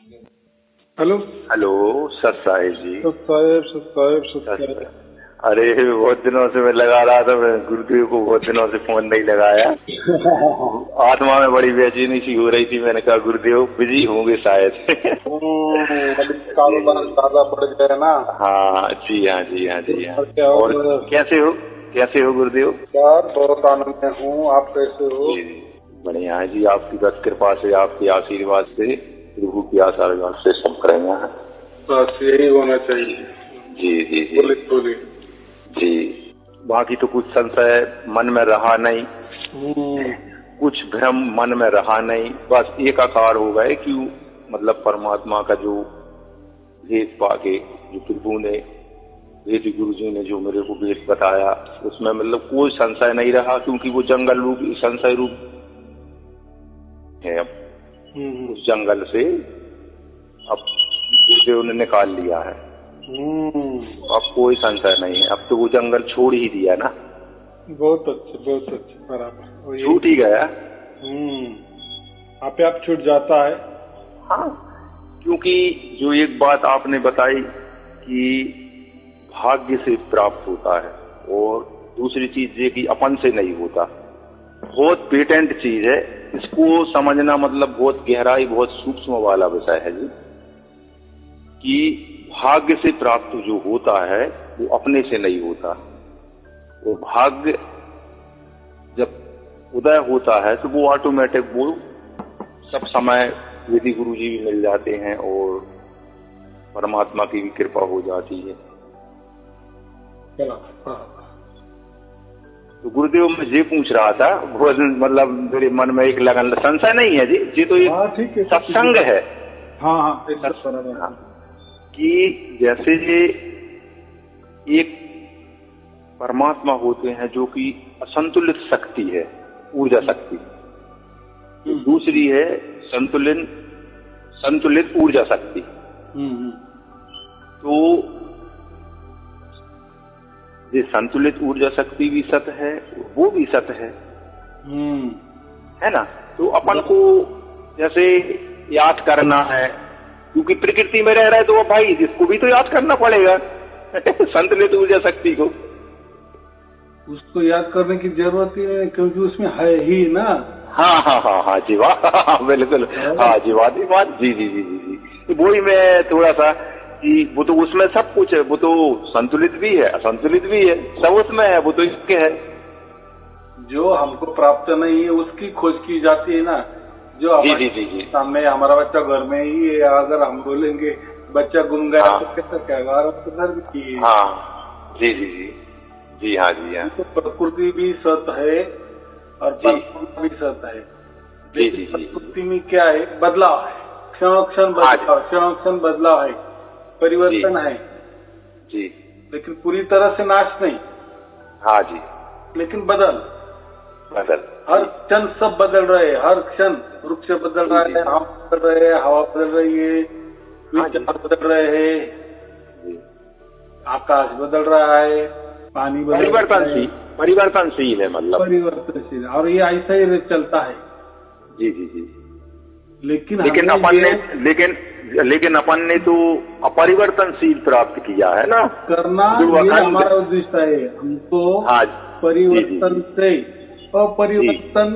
Hello hello सत साहिब जी। सत साहेब। अरे बहुत दिनों से मैं लगा रहा था, मैं गुरुदेव को बहुत दिनों से फोन नहीं लगाया। आत्मा में बड़ी बेचैनी सी हो रही थी, मैंने कहा गुरुदेव बिजी होंगे शायद। कारोबार ज्यादा बढ़ गया ना। हाँ जी, हाँ जी, हाँ जी, हाँ। और कैसे हो गुरुदेव? यार बहुत आनंद में हूँ, आप कैसे हो? जी बढ़िया है जी, आपकी बस कृपा से, आपके आशीर्वाद से, प्रभु की आशीर्वाद से सब करेंगे। बस यही होना चाहिए। जी जी जी बोलिए। जी। बाकी तो कुछ संशय मन में रहा नहीं, कुछ भ्रम मन में रहा नहीं, बस एक आकार हो गए कि मतलब परमात्मा का जो वेद पाके जो प्रभु ने, वेद गुरु जी ने जो मेरे को वेद बताया, उसमें मतलब कोई संशय नहीं रहा, क्योंकि वो जंगल रूप संशय रूप है। अब उस जंगल से अब गुरुदेव ने निकाल लिया है। अब कोई संशय नहीं है, अब तो वो जंगल छोड़ ही दिया ना। बहुत अच्छे बराबर। छूट ही गया। आप छूट जाता है। हाँ, क्योंकि जो एक बात आपने बताई कि भाग्य से प्राप्त होता है, और दूसरी चीज ये कि अपन से नहीं होता, बहुत पेटेंट चीज है। इसको समझना मतलब बहुत गहराई, बहुत सूक्ष्म वाला विषय है जी, कि भाग्य से प्राप्त जो होता है वो अपने से नहीं होता। वो भाग्य जब उदय होता है तो वो ऑटोमेटिक, वो सब समय यदि गुरु जी भी मिल जाते हैं और परमात्मा की भी कृपा हो जाती है। तो गुरुदेव मैं ये पूछ रहा था, बहुत मतलब मेरे मन में एक लगन, संशय नहीं है जी, ये तो एक सत्संग है। हाँ, कि जैसे एक परमात्मा होते हैं जो कि असंतुलित शक्ति है, ऊर्जा शक्ति, दूसरी है संतुलित ऊर्जा शक्ति। तो ये संतुलित ऊर्जा शक्ति भी सत है, वो भी सत है ना। तो अपन को जैसे याद करना है, क्योंकि प्रकृति में रह रहा है, तो भाई इसको भी तो याद करना पड़ेगा। संतुलित ऊर्जा शक्ति को, उसको याद करने की जरूरत ही नहीं, क्योंकि उसमें है ही ना। हाँ जी, वाह बिल्कुल, हाँ जी, वाह जी जी जी जी जी। वो ही मैं थोड़ा सा कि वो तो उसमें सब कुछ है, वो तो संतुलित भी है, असंतुलित भी है, सब उसमें है, वो तो इसके है। जो हमको प्राप्त नहीं है उसकी खोज की जाती है ना। जो जी सामने हमारा बच्चा घर में ही है, अगर हम बोलेंगे बच्चा गुम गया तो कैसे क्या? हाँ जी जी जी जी, हाँ जी, हाँ। तो प्रकृति भी सत है और परमात्मा भी सत है। लेकिन प्रकृति में क्या है? बदलाव है, क्षण बदलाव है, परिवर्तन है जी, लेकिन पूरी तरह से नाश नहीं। हाँ जी, लेकिन बदल हर क्षण सब बदल रहे हैं। हर क्षण वृक्ष बदल रहा है, हम बदल रहे हैं, हवा बदल रही है, विचार बदल रहे हैं, आकाश बदल रहा है, पानी परिवर्तनशील है, मतलब परिवर्तनशील। और ये ऐसा ही चलता है। जी जी जी। लेकिन अपन ने तो अपरिवर्तनशील प्राप्त किया है ना। करना ये हमारा उद्देश्य है। हमको परिवर्तन से अपरिवर्तन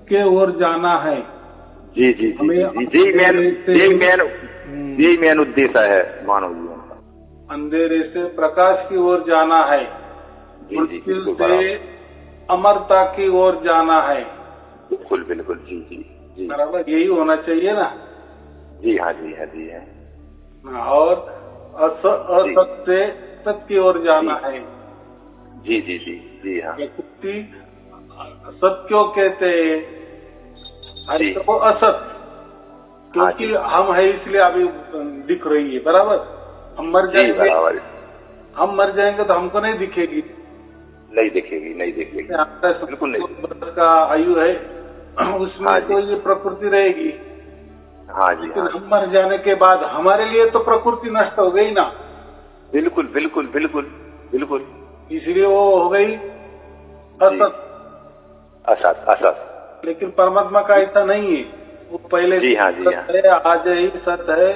के ओर जाना है। जी जी जी, यही मेन उद्देश्य है मानव जीवन का। अंधेरे से प्रकाश की ओर जाना है, मृत्यु से अमरता की ओर जाना है। बिल्कुल बिल्कुल, जी जी जी, बराबर यही होना चाहिए ना। जी हाँ जी, हाँ जी, है। और असत से सत की ओर जाना है। जी जी जी जी, हाँ। सत क्यों कहते हैं? तो असत, क्योंकि हम है इसलिए अभी दिख रही है, बराबर। हम मर जाएंगे तो हमको नहीं दिखेगी, नहीं दिखेगी। बिल्कुल नहीं। का आयु है उसमें तो ये प्रकृति रहेगी। हाँ जी, लेकिन हम मर जाने के बाद हमारे लिए तो प्रकृति नष्ट हो गई ना। बिल्कुल बिल्कुल बिल्कुल बिल्कुल, इसलिए वो हो गई असत। असत। लेकिन परमात्मा का ऐसा नहीं है। वो पहले जी हाँ, जी हाँ। है, आज ही सत है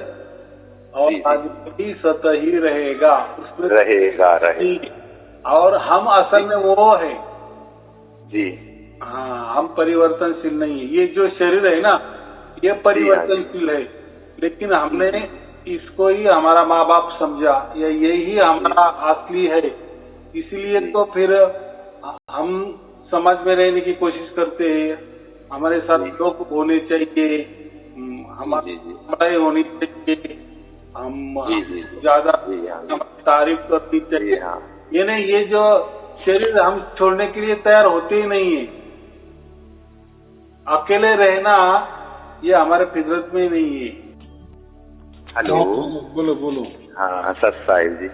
और जी, आज भी सत ही रहेगा, उसमें रहेगा। और हम असल में वो है। जी हाँ, हम परिवर्तनशील नहीं है। ये जो शरीर है ना, ये परिवर्तनशील है, लेकिन हमने इसको ही हमारा माँ बाप समझा, यही हमारा असली है। इसलिए तो फिर हम समाज में रहने की कोशिश करते हैं, हमारे साथ लोग होने चाहिए, हमारी पढ़ाई होनी चाहिए, हम ज्यादा तारीफ करनी चाहिए। ये नहीं, ये जो शरीर हम छोड़ने के लिए तैयार होते ही नहीं है। अकेले रहना ये हमारे फितरत में ही नहीं है। हेलो, बोलो बोलो। हाँ सत साहिब जी।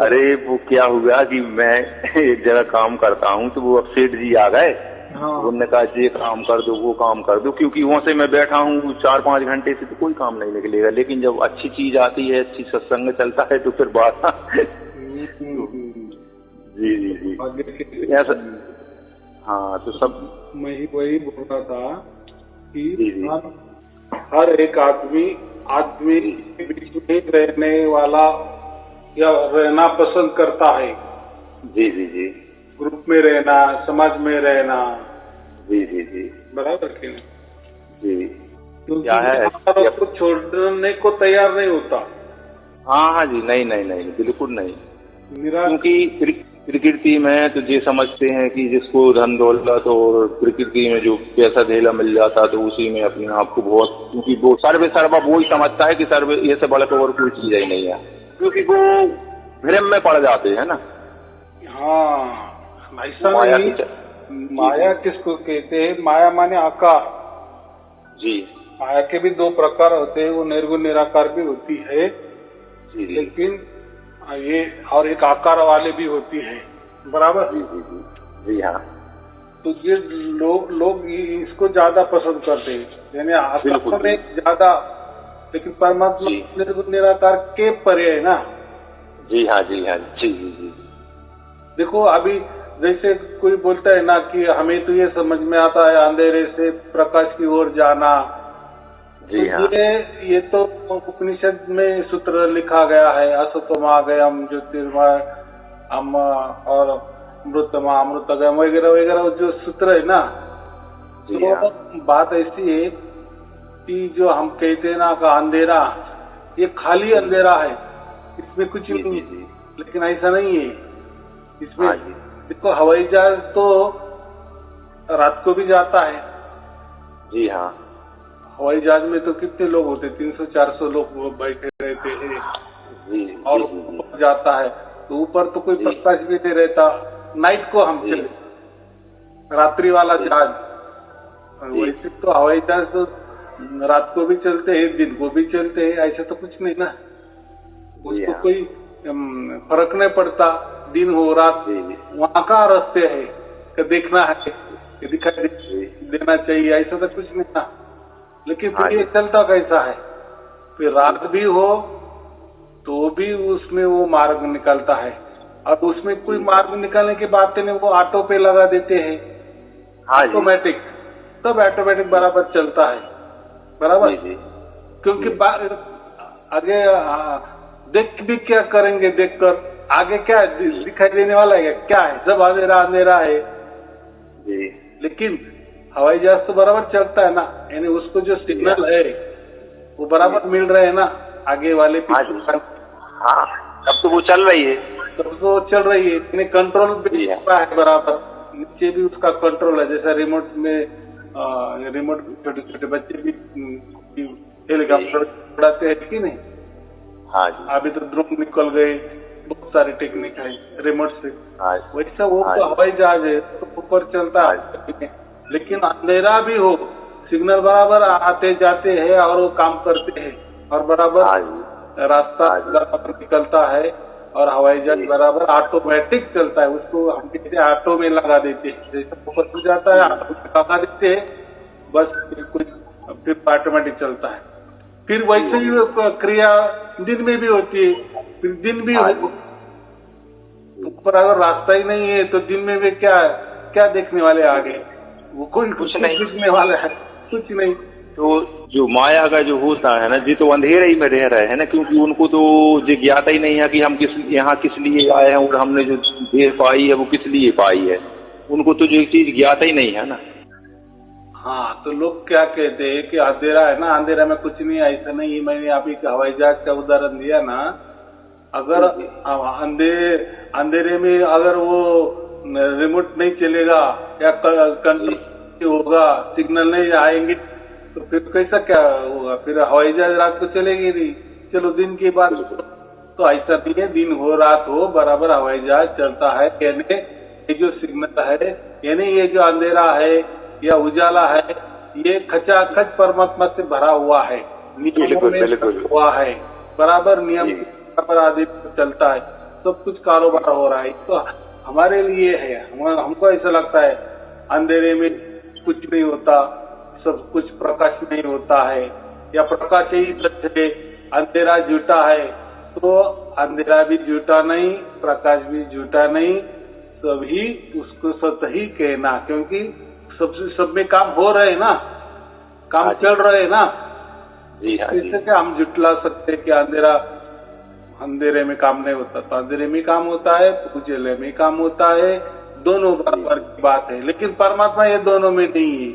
अरे वो क्या हुआ कि मैं एक जगह काम करता हूँ, तो वो अब सेठ जी आ गए। हाँ। उन्होंने कहा ये काम कर दो, वो काम कर दो, क्योंकि वहाँ से मैं बैठा हूँ 4-5 घंटे से तो कोई काम नहीं निकलेगा, लेकिन जब अच्छी चीज आती है, अच्छी सत्संग चलता है तो फिर बात जी जी जी ऐसा। हाँ तो सब मैं ही वही बोल रहा था कि हर एक आदमी के बीच में रहने वाला या रहना पसंद करता है। जी जी जी। ग्रुप में रहना, समाज में रहना। जी जी जी, बराबर कि नहीं? जी। तो क्या है, को छोड़ने को तैयार नहीं होता। हाँ हाँ जी, नहीं नहीं नहीं, बिल्कुल नहीं। क्योंकि प्रकृति में तो ये समझते हैं कि जिसको धन दौलत और प्रकृति में जो पैसा धेला मिल जाता है तो उसी में अपने आप को बहुत, क्योंकि वो सर्वा वो ही समझता है कि सर्वे ये से बड़ा तो और कोई चीज ही नहीं है, क्योंकि वो भ्रम में पड़ जाते हैं ना। हाँ, ऐसा नहीं। माया किसको कहते हैं? माया माने आकार। जी। माया के भी 2 प्रकार होते हैं, वो निर्गुण निराकार भी होती है जी, लेकिन ये और एक आकार वाले भी होती है, बराबर। जी जी जी जी हाँ। तो ये लोग इसको ज्यादा पसंद करते हैं, यानी आकार में ज्यादा, लेकिन परमात्मा निर्गुण निराकार के परे है ना। जी हाँ जी हाँ जी जी जी। देखो अभी जैसे कोई बोलता है ना कि हमें तो ये समझ में आता है अंधेरे से प्रकाश की ओर जाना। जी हाँ। ये तो उपनिषद में सूत्र लिखा गया है, असतोमागयम ज्योतिर्मय हम और अमृतगयम वगैरह वगैरह जो सूत्र है ना। तो हाँ। बात ऐसी है कि जो हम कहते हैं ना का अंधेरा, ये खाली अंधेरा है, इसमें कुछ नहीं, लेकिन ऐसा नहीं है। इसमें देखो हवाई जहाज तो रात को भी जाता है। जी हाँ। हवाई जहाज में तो कितने लोग होते, 300-400 लोग बैठे रहते हैं। जी, और जी, जाता है तो ऊपर तो कोई प्रकाश भी नहीं रहता। नाइट को हम चले, रात्रि वाला जहाज। वैसे तो हवाई जहाज तो रात को भी चलते हैं, दिन को भी चलते हैं, ऐसा तो कुछ नहीं ना, उसको कोई फर्क नहीं पड़ता, दिन हो रात। वहाँ का रास्ते है कि देखना है कि दिखाई देना चाहिए, ऐसा तो कुछ नहीं ना। लेकिन फिर ये चलता कैसा है, फिर रात भी हो तो भी उसमें वो मार्ग निकलता है। अब उसमें कोई मार्ग निकालने की बात नहीं, वो ऑटो पे लगा देते हैं ऑटोमेटिक, तब ऑटोमेटिक बराबर चलता है, बराबर। क्योंकि आगे देख भी क्या करेंगे, देखकर आगे क्या दिखाई देने वाला है, क्या है, सब अंधेरा अंधेरा है। लेकिन हवाई जहाज तो बराबर चलता है ना, यानी उसको जो सिग्नल है वो बराबर मिल रहे हैं ना आगे वाले पीछे। हाँ, तब तो वो चल रही है, तब तो चल रही है, यानी कंट्रोल भी है बराबर। नीचे भी उसका कंट्रोल है, जैसा रिमोट में रिमोट छोटे छोटे बच्चे भी हेलीकॉप्टर उड़ाते हैं कि नहीं। हाँ जी। अभी तो ड्रोन निकल गए, बहुत सारी टेक्निक है रिमोट से। वैसा वो तो हवाई जहाज है, तो ऊपर चलता है, लेकिन अंधेरा भी हो, सिग्नल बराबर आते जाते हैं और वो काम करते हैं और बराबर रास्ता निकलता है, और हवाई जहाज बराबर ऑटोमेटिक चलता है। उसको हम कहते हैं ऑटो में लगा देते हैं, जैसे ऊपर हो जाता है ऑटो में लगा देते हैं, बस फिर ऑटोमेटिक चलता है। फिर वैसे ही क्रिया दिन में भी होती है, फिर दिन भी हो, ऊपर अगर रास्ता ही नहीं है तो दिन में भी क्या देखने वाले आगे, वो कोई कुछ नहीं दिखने वाला है, कुछ नहीं। तो जो माया का जो होता है ना, जी तो अंधेरे ही में रह रहे हैं ना, क्योंकि उनको तो ये ज्ञात ही नहीं है कि हम यहाँ किस लिए आए हैं और हमने जो देह पाई है वो किस लिए पाई है। उनको तो जो चीज ज्ञात ही नहीं है ना। हाँ, तो लोग क्या कहते हैं कि अंधेरा है ना, अंधेरा में कुछ नहीं, ऐसा नहीं। मैंने अभी हवाई जहाज का उदाहरण दिया ना, अगर अंधेरे में अगर वो रिमोट नहीं चलेगा या कंट्रोल होगा, सिग्नल नहीं आएंगे, तो फिर कैसा क्या होगा? फिर हवाई जहाज रात को चलेगी नहीं। चलो दिन की बात, तो ऐसा नहीं है, दिन हो रात हो बराबर हवाई जहाज चलता है। यानी ये जो सिग्नल है, यानी ये जो अंधेरा है या उजाला है, ये खचाखच परमात्मा से भरा हुआ है, बिल्कुल हुआ है, बराबर नियम बराबर आदि चलता है, सब कुछ कारोबार हो रहा है। तो हमारे लिए है, हमको ऐसा लगता है अंधेरे में कुछ नहीं होता, सब कुछ प्रकाश नहीं होता है, या प्रकाश ही सत्य है, अंधेरा झूठा है। तो अंधेरा भी झूठा नहीं, प्रकाश भी झूठा नहीं, सभी उसको सत्य ही कहना, क्योंकि सब में काम हो रहे ना, काम चल रहे ना। इससे क्या हम जुटला सकते कि अंधेरे में काम नहीं होता? तो अंधेरे में काम होता है, उजाले में काम होता है, दोनों बराबर की बात है। लेकिन परमात्मा ये दोनों में नहीं है,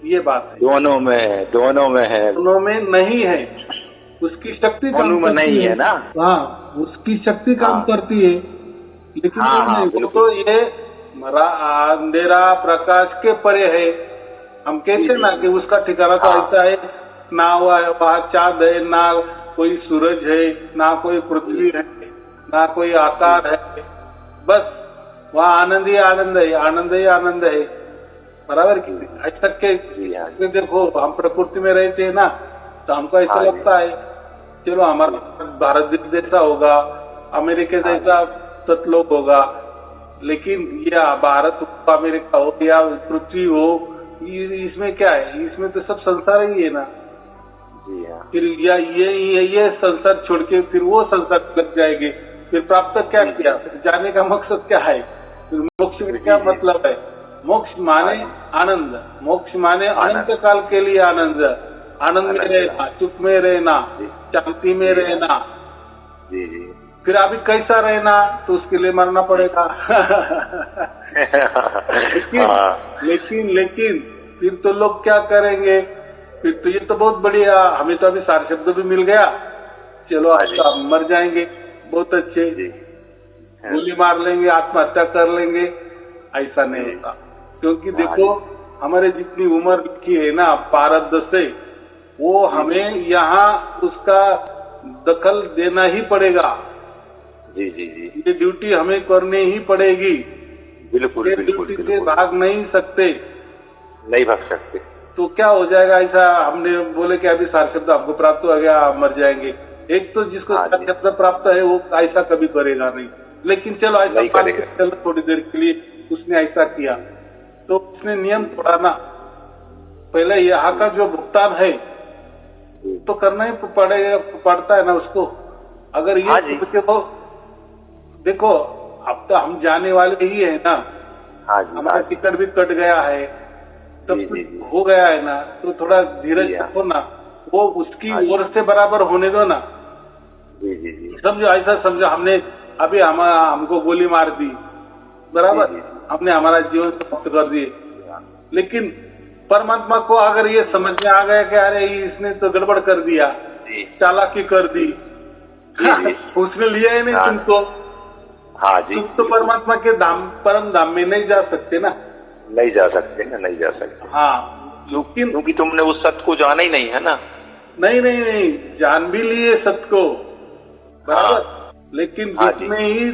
ये बात है। दोनों में है, दोनों में नहीं है। उसकी शक्ति काम में नहीं है ना। हाँ, उसकी शक्ति काम करती है, लेकिन तो ये अंधेरा प्रकाश के परे है। हम कहते ना कि उसका ठिकाना तो ऐसा है, ना वहाँ चाँद है, ना कोई सूरज है, ना कोई पृथ्वी है, ना कोई आकार है, बस वहाँ आनंद ही आनंद है, आनंद ही आनंद है, बराबर की। ऐसा के देखो, हम प्रकृति में रहते हैं ना, तो हमको ऐसा लगता है चलो हमारा भारत जैसा होगा, अमेरिका जैसा सतलोक होगा, लेकिन या भारत हो, अमेरिका हो या पृथ्वी हो, इसमें क्या है? इसमें तो सब संसार ही है ना। फिर या ये संसार छोड़ के फिर वो संसार लग जाएंगे, फिर प्राप्त क्या किया? फिर जाने का मकसद क्या है? फिर मोक्ष में क्या मतलब है? मोक्ष माने आनंद, मोक्ष माने अनंत काल के लिए आनंद, आनंद में रहना, सुख में रहना, शांति में रहना। फिर अभी कैसा रहना? तो उसके लिए मरना पड़ेगा। लेकिन फिर तो लोग क्या करेंगे? फिर तो ये तो बहुत बढ़िया, हमें तो अभी सार शब्द भी मिल गया, चलो अच्छा मर जाएंगे, बहुत अच्छे, गोली मार लेंगे, आत्महत्या कर लेंगे। ऐसा नहीं होता, क्योंकि देखो हमारे जितनी उम्र की है ना प्रारब्ध से, वो हमें यहाँ उसका दखल देना ही पड़ेगा। ये ड्यूटी हमें करनी ही पड़ेगी। बिल्कुल ड्यूटी से भाग नहीं सकते, नहीं भाग सकते। तो क्या हो जाएगा? ऐसा हमने बोले कि अभी सार शब्द आपको प्राप्त हो गया, आप मर जाएंगे। एक तो जिसको सार शब्द प्राप्त है वो ऐसा कभी करेगा नहीं, लेकिन चलो ऐसा चलो थोड़ी देर के लिए उसने ऐसा किया, तो उसने नियम तोड़ा ना। पहले यहाँ का जो भुगतान है तो करना ही पड़ता है ना उसको। अगर ये देखो अब तो हम जाने वाले ही है ना, हमारा टिकट भी कट गया है, सब कुछ हो गया है ना, तो थोड़ा धीरज रखो ना, वो उसकी ओर से बराबर होने दो ना। समझो, ऐसा समझो हमने अभी हमको गोली मार दी, बराबर, हमने हमारा जीवन समाप्त कर दिए, लेकिन परमात्मा को अगर ये समझ में आ गया कि अरे इसने तो गड़बड़ कर दिया, चालाकी कर दी, उसने लिया ही नहीं तुमको, तुम तो परमात्मा के धाम, परम धाम में नहीं जा सकते ना। नहीं जा सकते। हाँ, क्योंकि तुमने उस सत्य को जाना ही नहीं है ना। नहीं, जान भी लिए सत्य को, बराबर, लेकिन जिसमें ही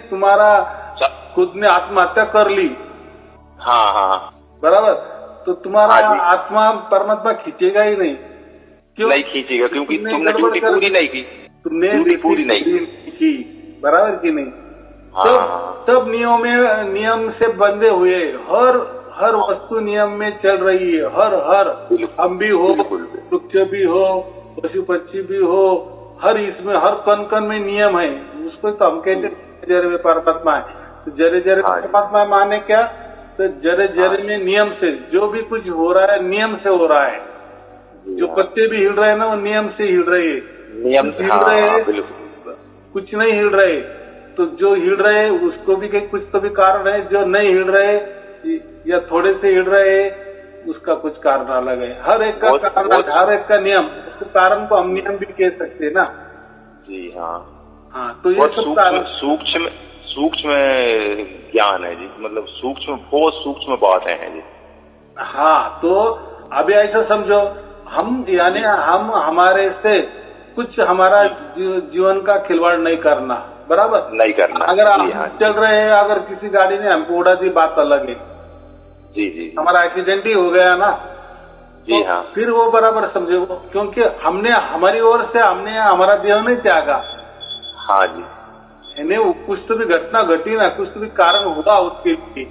तुम्हारा खुद ने आत्महत्या कर ली, बराबर, तो तुम्हारा आत्मा परमात्मा खींचेगा ही नहीं। क्यों नहीं खींचेगा? क्योंकि तुमने ड्यूटी पूरी नहीं की, तुमने पूरी नहीं की, बराबर की नहीं। सब नियम से बंधे हुए, हर वस्तु नियम में चल रही है, हर हम भी हो, वृक्ष भी हो, पशु पक्षी भी हो, हर इसमें हर कण में नियम है। उसको तो हम कहते जरे में परमात्मा है। तो जरे परमात्मा माने क्या? तो जरे में नियम से जो भी कुछ हो रहा है नियम से हो रहा है, जो पत्ते भी हिल रहे हैं ना वो नियम से हिल रहे हैं, नियम हिल रहे हैं, कुछ नहीं हिल रहे। तो जो हिल रहे उसको भी कुछ तो भी कारण है, जो नहीं हिल रहे या थोड़े से हिल रहे उसका कुछ कारण अलग है। हर एक का कारण, हर एक का नियम, उसके कारण को हम नियम भी कह सकते हैं ना। जी हाँ हाँ, तो ये सब कारण सूक्ष्म ज्ञान है जी, मतलब सूक्ष्म, बहुत सूक्ष्म बातें हैं जी। हाँ, तो अभी ऐसा समझो, हम यानी हम हमारे से कुछ हमारा जीवन का खिलवाड़ नहीं करना, बराबर नहीं करना। अगर आप चल रहे हैं, अगर किसी गाड़ी ने हमको उड़ा दी, बात अलग है। जी जी, हमारा एक्सीडेंट ही हो गया ना, जी तो हाँ, फिर वो बराबर समझे, क्योंकि हमने हमारी ओर से हमने हमारा देह नहीं त्यागा। हाँ जी, यानी कुछ तो भी घटना घटी ना, कुछ तो भी कारण हुआ उसके लिए,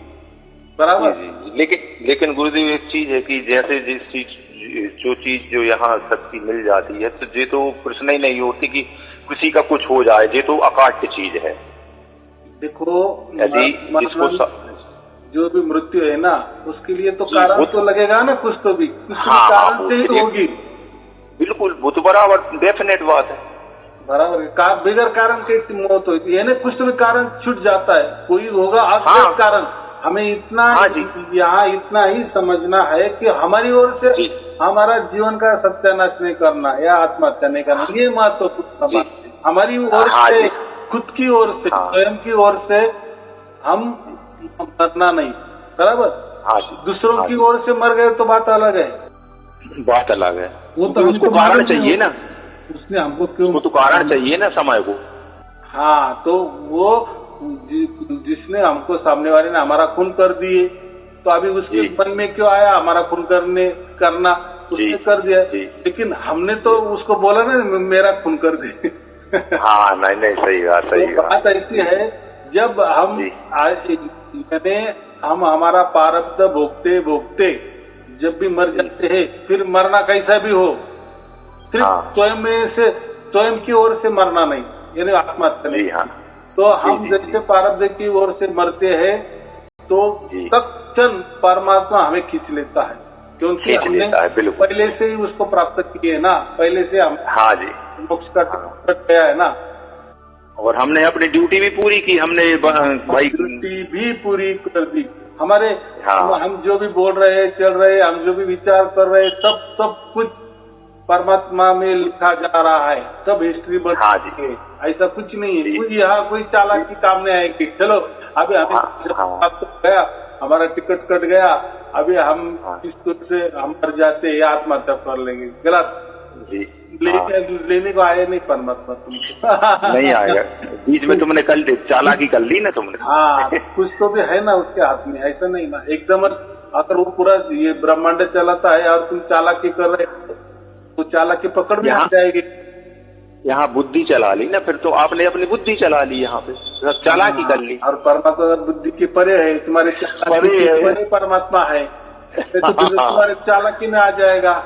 बराबर। लेकिन गुरुदेव एक चीज है कि जैसे जो चीज जो यहाँ शक्ति मिल जाती है, तो ये तो प्रश्न ही नहीं होती कि किसी का कुछ हो जाए, ये तो अकाट्य चीज है। देखो, यदि जिसको जो भी मृत्यु है ना, उसके लिए तो कारण तो लगेगा ना, कुछ तो भी कारण से ही होगी। बिल्कुल, वो तो बराबर डेफिनेट बात है, बराबर। बगैर कारण कैसी मौत होती है, कुछ तो भी कारण छूट जाता है, कोई होगा अज्ञात कारण। हमें इतना यहाँ इतना ही समझना है कि हमारी ओर से हमारा जीवन का सत्यानाश नहीं करना या आत्महत्या नहीं करना, ये महत्वपूर्ण बात है। हमारी ओर से, खुद की ओर से, स्वयं की ओर से हम मरना नहीं, बराबर। दूसरों की ओर से मर गए तो बात अलग है, बात अलग है। वो तो उसको कारण चाहिए ना, उसने हमको क्यों, वो तो कारण चाहिए ना समय को। हाँ, तो वो जिसने हमको, सामने वाले ने हमारा खून कर दिए, तो अभी उसके मन में क्यों आया हमारा खून करना, उसने कर दिया। लेकिन हमने तो उसको बोला ना मेरा खून कर दे। हाँ, नहीं सही बात, सही बात ऐसी है, जब हम हमारा प्रारब्ध भोगते भोगते जब भी मर जाते हैं, फिर मरना कैसा भी हो, सिर्फ स्वयं की ओर से मरना नहीं, यानी आत्महत्या नहीं। तो हम जैसे प्रारब्ध की ओर से मरते हैं, तो तत्क्षण परमात्मा हमें खींच लेता है, क्योंकि हमने पहले से ही उसको प्राप्त किए है ना, पहले से हम मोक्ष का टिकट गया है ना, और हमने अपनी ड्यूटी भी पूरी की, हमने भाई ड्यूटी भी पूरी कर दी। हमारे हम जो भी बोल रहे हैं, चल रहे हैं, हम जो भी विचार कर रहे हैं, सब कुछ परमात्मा में लिखा जा रहा है, सब हिस्ट्री बन रही है। ऐसा कुछ नहीं है, कोई चालाकी काम नहीं आएगी। चलो अभी हमें गया, हमारा टिकट कट गया, अभी हम इस से हम मर जाते या आत्महत्या कर लेंगे, गलत जी। लेने को आए नहीं परमात्मा, तुमको नहीं आएगा, बीच में तुमने कल चालाकी कर ली ना तुमने। हाँ, कुछ तो भी है ना उसके हाथ में, ऐसा नहीं ना एकदम। अगर वो पूरा ये ब्रह्मांड चलाता है और तुम चालाकी कर रहे, तो चालाकी पकड़ में आ जाएगी। यहाँ बुद्धि चला ली ना, फिर तो आपने अपनी बुद्धि चला ली, यहाँ पे चालाकी कर ली। और परमात्मा बुद्धि के परे है, तुम्हारे परे परमात्मा है, तो तुम्हारे चालाकी में आ जाएगा।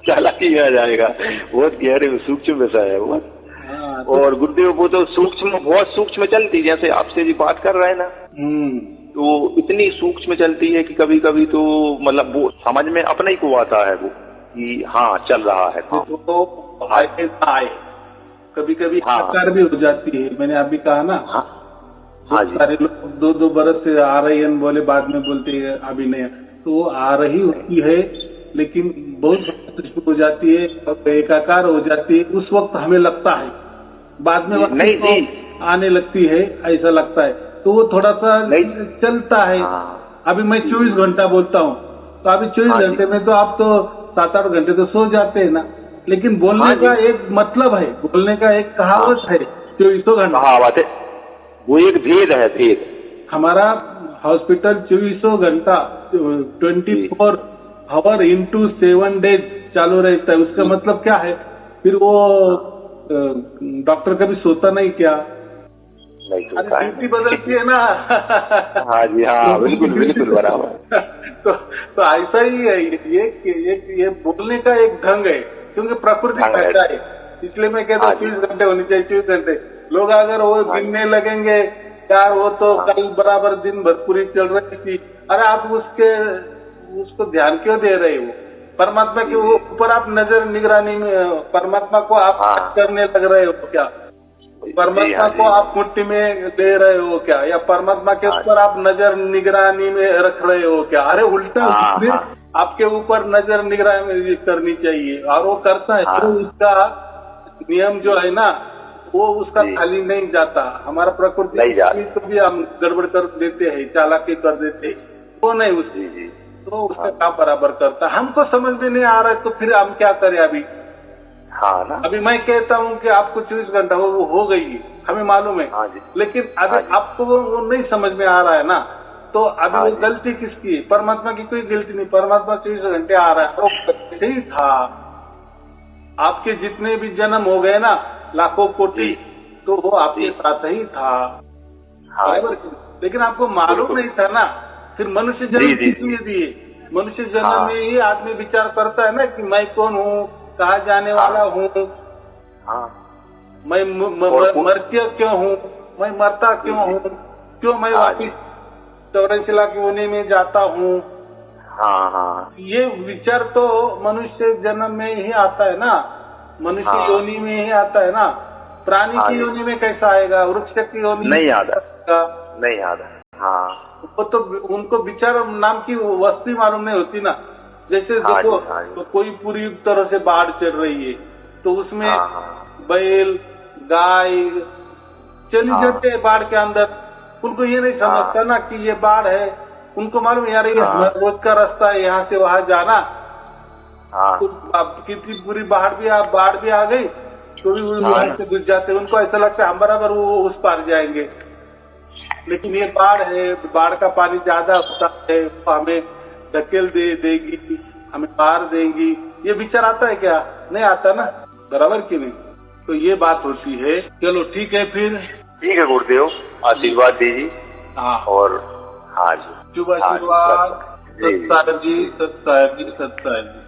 चालाकी में आ जाएगा, बहुत गहरे सूक्ष्म विषय है वो। और गुरुदेव वो तो बहुत सूक्ष्म चलती, जैसे आपसे जी बात कर रहे हैं ना, तो इतनी सूक्ष्म चलती है कि कभी कभी तो मतलब वो समझ में अपने ही को आता है वो कि हाँ चल रहा है। तो आए कभी कभी आकार भी हो जाती है, मैंने अभी कहा ना। हाँ जी, सारे लोग 2 बरस से आ रही है बोले, बाद में बोलते हैं अभी नहीं, तो आ रही होती है, लेकिन बहुत हो जाती है, एकाकार हो जाती है। उस वक्त हमें लगता है, बाद में नहीं तो आने लगती है, ऐसा लगता है, तो वो थोड़ा सा चलता है। अभी मैं 24 घंटा बोलता हूँ, तो अभी 24 घंटे में तो आप तो 7-8 घंटे तो सो जाते हैं ना, लेकिन बोलने का एक मतलब है, बोलने का एक कहावत है, 24 घंटा कहावत है, वो एक भेद है, भेद। हमारा हॉस्पिटल 24 घंटा 24 आवर इंटू 7 डेज चालू रहता है। उसका मतलब क्या है, फिर वो डॉक्टर कभी सोता नहीं क्या? नहीं सोता है, ड्यूटी बदलती है ना। हाँ जी, हाँ बिल्कुल बराबर। तो ऐसा ही है, ये बोलने का एक ढंग है, क्योंकि प्रकृति कहता है, इसलिए मैं कहता हूँ 24 घंटे होने चाहिए, 24 घंटे। लोग अगर वो गिनने लगेंगे, यार वो तो कल बराबर दिन भर पूरी चल रही थी, अरे आप उसको ध्यान क्यों दे रहे हो? परमात्मा के ऊपर आप नजर निगरानी में, परमात्मा को आप करने लग रहे हो क्या? परमात्मा को आप मुट्ठी में दे रहे हो क्या? या परमात्मा के ऊपर आप नजर निगरानी में रख रहे हो क्या? अरे उल्टा, आपके ऊपर नजर निगरानी करनी चाहिए और वो करता है। तो उसका नियम जो है ना, वो उसका खाली नहीं जाता। हमारा प्रकृति तो भी हम गड़बड़ कर देते हैं, चालाकी कर देते हैं, वो नहीं उसकी, तो उसका काम बराबर करता। हमको समझ में नहीं आ रहा है तो फिर हम क्या करें अभी? हाँ ना, अभी मैं कहता हूँ कि आपको 24 घंटा वो हो गई, हमें मालूम है, लेकिन अभी आपको वो नहीं समझ में आ रहा है ना, तो अभी वो गलती किसकी है? परमात्मा की कोई गलती नहीं। परमात्मा 24 घंटे आ रहा है, वो कैसे ही था। आपके जितने भी जन्म हो गए ना, लाखों कोटि, तो वो आपके साथ ही था, बराबर। लेकिन आपको मालूम नहीं था ना। फिर मनुष्य जन्म किसलिए दिए? मनुष्य जन्म में ही आदमी विचार करता है ना कि मैं कौन हूँ, कहाँ जाने वाला हूँ, मैं मरती क्यों हूँ, मैं मरता क्यों हूँ, क्यों मैं वापिस 84 लाख योनि में जाता हूँ। ये विचार तो मनुष्य जन्म में ही आता है ना, मनुष्य योनि में ही आता है ना। प्राणी की योनि में कैसा आएगा? वृक्ष की योनि नहीं आता। वो तो उनको विचार नाम की वस्तु मालूम नहीं होती ना। जैसे देखो, तो कोई पूरी तरह से बाढ़ चल रही है, तो उसमें बैल गाय चली जाते हैं बाढ़ के अंदर। उनको ये नहीं समझता ना कि ये बाढ़ है। उनको मालूम यार ये रोज का रास्ता है, यहाँ से वहां जाना। तो अब कितनी पूरी बाढ़ भी आ गई तो भी वहां से घुस जाते। उनको ऐसा लगता है हम बराबर वो उस पार जाएंगे, लेकिन ये बाढ़ है, बाढ़ का पानी ज्यादा होता है, हमें धकेल देगी, हमें पार देगी। ये विचार आता है क्या? नहीं आता ना, बराबर की नहीं। तो ये बात होती है। चलो ठीक है, फिर ठीक है गुरुदेव, आशीर्वाद दीजिए। और शुभ आशीर्वाद। सत साहेब जी, सत साहेब जी, सत साहेब जी।